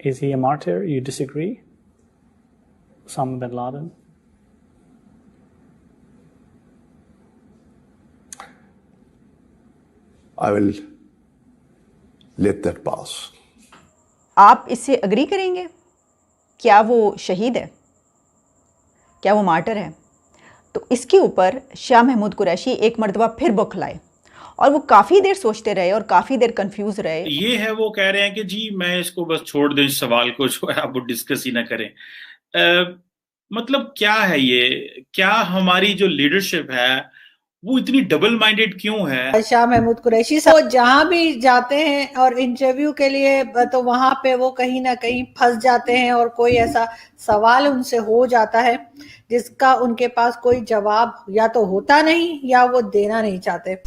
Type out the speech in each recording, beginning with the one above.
Is he a martyr? You disagree? Osama bin Laden? I will let that pass. आप इससे agree करेंगे? क्या वो शहीद है? क्या वो मार्टर है? तो इसके ऊपर शाह महमूद कुरैशी एक मर्तबा फिर बौखलाए और वो काफ़ी देर सोचते रहे और काफ़ी देर कंफ्यूज रहे। ये है, वो कह रहे हैं कि जी मैं इसको बस छोड़ दें, इस सवाल को जो है आप वो डिस्कस ही ना करें। मतलब क्या है ये? क्या हमारी जो लीडरशिप है वो इतनी डबल माइंडेड क्यों है? शाह महमूद कुरैशी साहब वो जहां भी जाते हैं और इंटरव्यू के लिए तो वहां पे वो कहीं ना कहीं फंस जाते हैं और कोई ऐसा सवाल उनसे हो जाता है जिसका उनके पास कोई जवाब या तो होता नहीं या वो देना नहीं चाहते।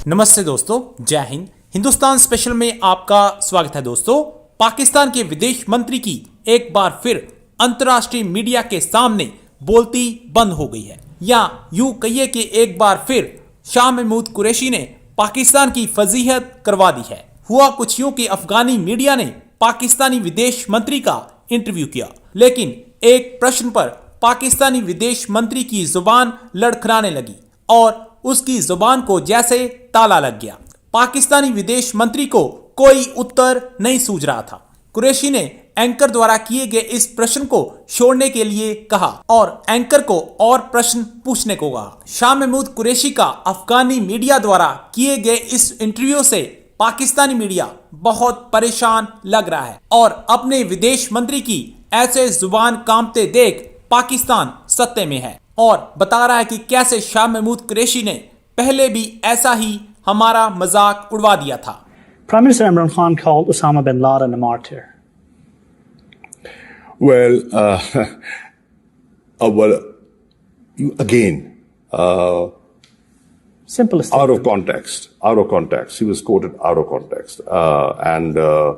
नमस्ते दोस्तों, जय हिंद। हिंदुस्तान स्पेशल में आपका स्वागत है दोस्तों। पाकिस्तान के विदेश मंत्री की एक बार फिर अंतर्राष्ट्रीय मीडिया के सामने बोलती बंद हो गई है, या यूं कहिए कि एक बार फिर शाह महमूद कुरैशी ने पाकिस्तान की फजीहत करवा दी है। हुआ कुछ यूं कि अफगानी मीडिया ने पाकिस्तानी विदेश मंत्री का इंटरव्यू किया, लेकिन एक प्रश्न पर पाकिस्तानी विदेश मंत्री की जुबान लड़खड़ाने लगी और उसकी जुबान को जैसे ताला लग गया। पाकिस्तानी विदेश मंत्री को कोई उत्तर नहीं सूझ रहा था। कुरैशी ने एंकर द्वारा किए गए इस प्रश्न को छोड़ने के लिए कहा और एंकर को और प्रश्न पूछने को कहा। शाह महमूद कुरैशी का अफगानी मीडिया द्वारा किए गए इस इंटरव्यू से पाकिस्तानी मीडिया बहुत परेशान लग रहा है और अपने विदेश मंत्री की ऐसे जुबान कांपते देख पाकिस्तान सत्ते में है और बता रहा है कि कैसे शाह महमूद कुरैशी ने पहले भी ऐसा ही हमारा मजाक उड़वा दिया था। Prime Minister Imran Khan called Osama bin Laden a martyr. Well, well, again, Simple out statement. of context. Out of context. He was quoted out of context, and a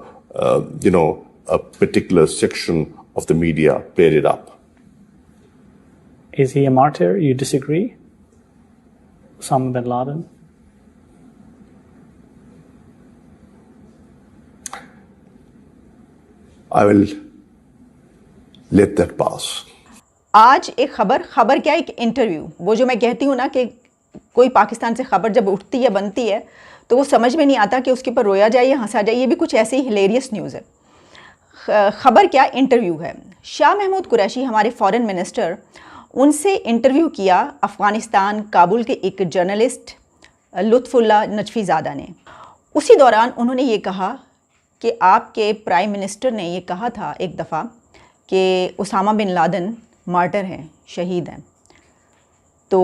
particular section of the media played it up. Is he a martyr? You disagree? Osama bin Laden? I will let that pass. आज एक खबर क्या, एक interview. वो जो मैं कहती हूँ ना कि कोई पाकिस्तान से खबर जब उठती है बनती है तो वो समझ में नहीं आता कि उसके ऊपर रोया जाए या हंसा जाए। ये भी कुछ ऐसी ही हिलेरियस न्यूज़ है। खबर क्या, इंटरव्यू है। शाह महमूद कुरैशी हमारे फॉरेन मिनिस्टर, उनसे इंटरव्यू किया अफ़गानिस्तान काबुल के एक जर्नलिस्ट लुत्फ़ुल्लाह नजफ़ीज़ादा ने। उसी दौरान उन्होंने ये कहा कि आपके प्राइम मिनिस्टर ने ये कहा था एक दफ़ा कि उसामा बिन लादेन मार्टर हैं, शहीद हैं। तो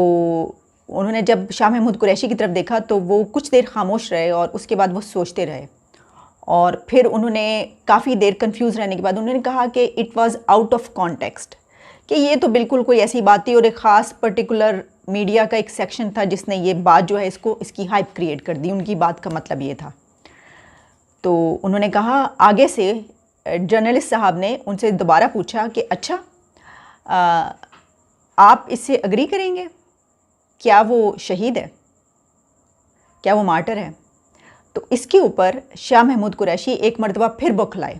उन्होंने जब शाह महमूद कुरैशी की तरफ देखा तो वो कुछ देर खामोश रहे और उसके बाद वो सोचते रहे और फिर उन्होंने काफ़ी देर कंफ्यूज रहने के बाद उन्होंने कहा कि it was out of context, कि ये तो बिल्कुल कोई ऐसी बात थी और एक ख़ास पर्टिकुलर मीडिया का एक सेक्शन था जिसने ये बात जो है इसकी हाइप क्रिएट कर दी। उनकी बात का मतलब ये था। तो उन्होंने कहा, आगे से जर्नलिस्ट साहब ने उनसे दोबारा पूछा कि अच्छा आप इससे अग्री करेंगे? क्या वो शहीद है? क्या वो मार्टर है? तो इसके ऊपर शाह महमूद कुरैशी एक मर्तबा फिर बौखलाए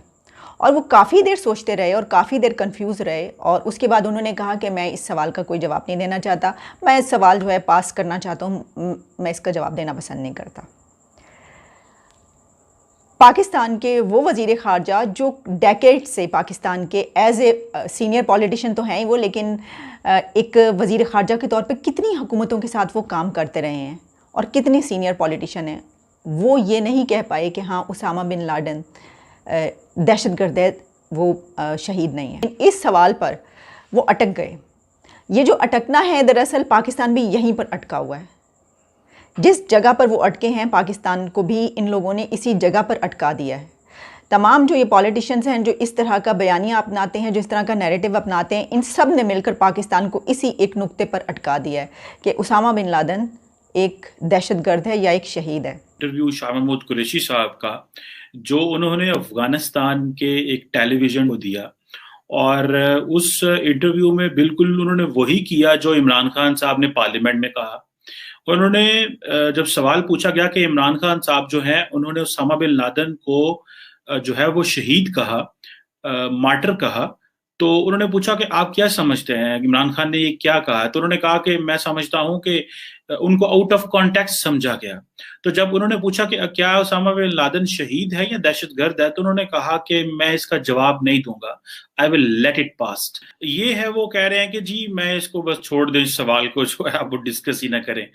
और वो काफ़ी देर सोचते रहे और काफ़ी देर कंफ्यूज रहे और उसके बाद उन्होंने कहा कि मैं इस सवाल का कोई जवाब नहीं देना चाहता, मैं इस सवाल जो है पास करना चाहता हूँ, मैं इसका जवाब देना पसंद नहीं करता। पाकिस्तान के वो वज़ीर ख़ारजा जो डेकेड से पाकिस्तान के एज ए सीनियर पॉलिटिशियन तो हैं ही वो, लेकिन एक वज़ीर ख़ारजा के तौर पे कितनी हुकूमतों के साथ वो काम करते रहे हैं और कितने सीनियर पॉलिटिशियन हैं, वो ये नहीं कह पाए कि हाँ उसामा बिन लादेन दहशतगर्द है, वो शहीद नहीं है। इस सवाल पर वो अटक गए। ये जो अटकना है दरअसल पाकिस्तान भी यहीं पर अटका हुआ है। जिस जगह पर वो अटके हैं पाकिस्तान को भी इन लोगों ने इसी जगह पर अटका दिया है। तमाम जो ये पॉलिटिशियंस हैं जो इस तरह का बयानिया अपनाते हैं, जो इस तरह का नैरेटिव अपनाते हैं, इन सब ने मिलकर पाकिस्तान को इसी एक नुक्ते पर अटका दिया है कि उसामा बिन लादेन एक दहशतगर्द है या एक शहीद है। इंटरव्यू शाह महमूद कुरैशी साहब का जो उन्होंने अफगानिस्तान के एक टेलीविजन को दिया और उस इंटरव्यू में बिल्कुल उन्होंने वही किया जो इमरान खान साहब ने पार्लियामेंट में कहा। उन्होंने जब सवाल पूछा गया कि इमरान खान साहब जो हैं उन्होंने उसामा बिन लादेन को जो है वो शहीद कहा, मार्टर कहा, तो उन्होंने पूछा कि आप क्या समझते हैं इमरान खान ने ये क्या कहा है? तो उन्होंने कहा कि मैं समझता हूं कि उनको आउट ऑफ कॉन्टेक्स्ट समझा गया। तो जब उन्होंने पूछा कि क्या उसामा बिन लादेन शहीद है या दहशतगर्द है, तो उन्होंने कहा कि मैं इसका जवाब नहीं दूंगा, I will let it pass. ये है, वो कह रहे हैं कि जी मैं इसको बस छोड़ दें, इस सवाल को जो है आप वो डिस्कस ही ना करें।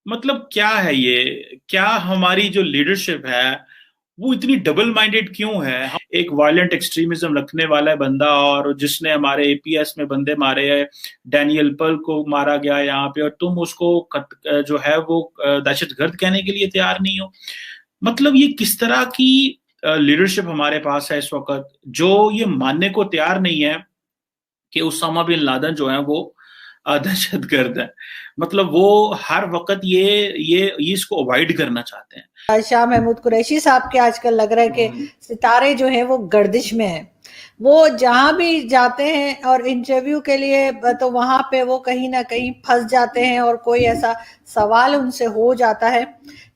मतलब क्या है ये, क्या हमारी जो लीडरशिप है वो इतनी डबल माइंडेड क्यों है? एक वायलेंट एक्सट्रीमिज्म रखने वाला बंदा, और जिसने हमारे एपीएस में बंदे मारे हैं, डैनियल पर्ल को मारा गया यहाँ पे, और तुम उसको जो है वो दहशतगर्द कहने के लिए तैयार नहीं हो। मतलब ये किस तरह की लीडरशिप हमारे पास है इस वक्त, जो ये मानने को तैयार नहीं है कि उसामा बिन लादेन जो है वो दहशतगर्द है। मतलब वो हर वक्त ये इसको अवॉइड करना चाहते हैं। शाह महमूद कुरैशी साहब के आजकल लग रहा है कि सितारे जो हैं वो गर्दिश में हैं। वो जहां भी जाते हैं और इंटरव्यू के लिए, तो वहां पे वो कहीं ना कहीं फंस जाते हैं और कोई ऐसा सवाल उनसे हो जाता है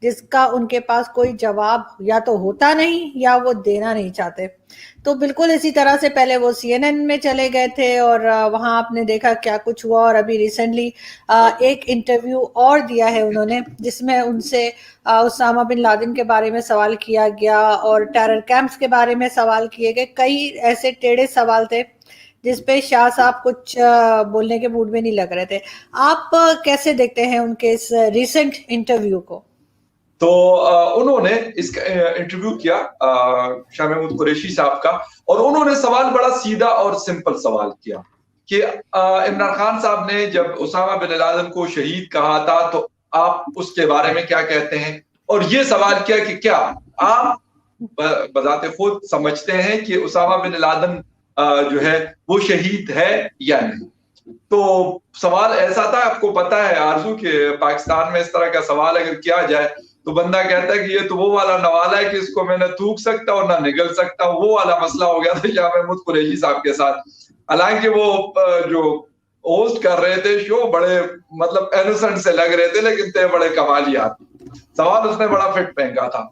जिसका उनके पास कोई जवाब या तो होता नहीं या वो देना नहीं चाहते। तो बिल्कुल इसी तरह से पहले वो CNN में चले गए थे और वहां आपने देखा क्या कुछ हुआ, और अभी रिसेंटली एक इंटरव्यू और दिया है उन्होंने जिसमें उनसे उसामा बिन लादेन के बारे में सवाल किया गया और टेरर कैंप्स के बारे में सवाल किए गए। कई ऐसे टेढ़े सवाल थे जिसपे शाह साहब कुछ बोलने के मूड में नहीं लग रहे थे। आप कैसे देखते हैं उनके इस रिसेंट इंटरव्यू को? तो उन्होंने इसका इंटरव्यू किया शाह महमूद कुरैशी साहब का, और उन्होंने सवाल बड़ा सीधा और सिंपल सवाल किया कि इमरान खान साहब ने जब उसामा बिन लादेन को शहीद कहा था तो आप उसके बारे में क्या कहते हैं, और ये सवाल किया कि क्या आप बजाते खुद समझते हैं कि उसामा बिन लादेन जो है वो शहीद है या नहीं। तो सवाल ऐसा था, आपको पता है आरजू के पाकिस्तान में इस तरह का सवाल अगर किया जाए तो बंदा कहता है कि ये तो वो वाला नवाला है कि इसको मैं ना थूक सकता और ना निगल सकता, वो वाला मसला हो गया था शाह महमूद कुरैशी साहब के साथ। हालांकि वो जो होस्ट कर रहे थे शो बड़े मतलब इनोसेंट से लग रहे थे, लेकिन थे बड़े कमालियात। सवाल उसने बड़ा फिट फेंका था।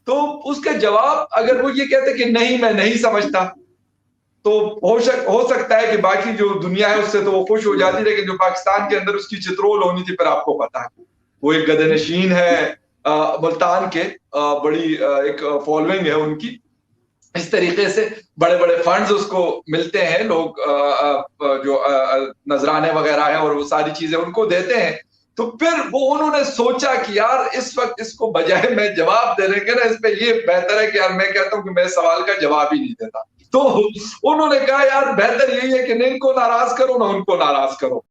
तो उसका जवाब अगर वो ये कहते कि नहीं मैं नहीं समझता, तो हो सकता है कि बाकी जो दुनिया है उससे तो वो खुश हो जाती, लेकिन जो पाकिस्तान के अंदर उसकी चित्रोल होनी थी, फिर आपको पता है वो एक गदनशीन है मुल्तान के, बड़ी एक फॉलोइंग है उनकी। इस तरीके से बड़े बड़े फंड्स उसको मिलते हैं, लोग जो नजराने वगैरह हैं और वो सारी चीजें उनको देते हैं। तो फिर वो उन्होंने सोचा कि यार इस वक्त इसको बजाय मैं जवाब देने के ना, इस पे ये बेहतर है कि यार मैं कहता हूं कि मैं सवाल का जवाब ही नहीं देता। तो उन्होंने कहा यार बेहतर यही है कि न इनको नाराज करो ना उनको नाराज करो,